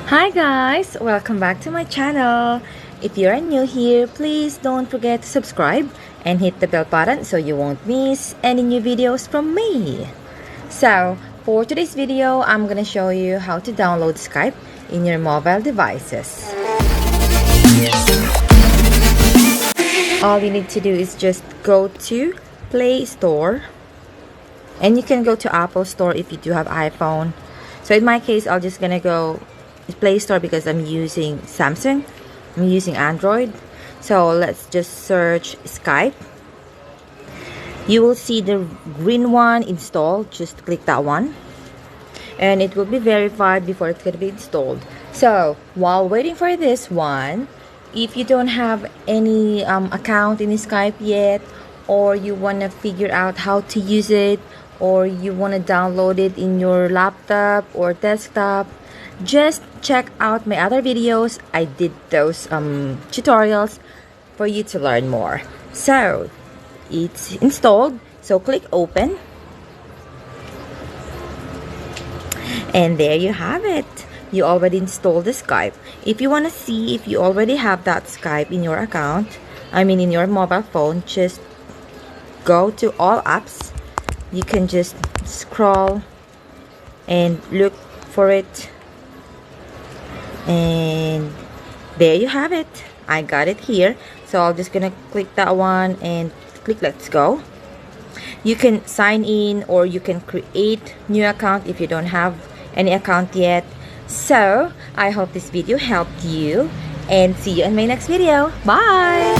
Hi guys, welcome back to my channel. If you are new here, please don't forget to subscribe and hit the bell button so you won't miss any new videos from me. So for today's video, I'm gonna show you how to download Skype in your mobile devices. All you need to do is just go to Play Store, and you can go to Apple Store if you do have iPhone. So in my case, I'm just gonna go Play Store because I'm using Samsung. I'm using Android. So let's just search Skype. You will see the green one installed. Just click that one, and it will be verified before it's gonna be installed. So while waiting for this one, if you don't have any account in Skype yet, or you want to figure out how to use it, or you want to download it in your laptop or desktop, just check out my other videos. I did those tutorials for you to learn more. So it's installed, so click open, and there you have it. You already installed the Skype. If you want to see if you already have that Skype in your account, in your mobile phone, just go to all apps. You can just scroll and look for it, and there you have it. I got it here, so I'm just gonna click that one and click let's go. You can sign in, or you can create new account if you don't have any account yet. So I hope this video helped you, and see you in my next video. Bye.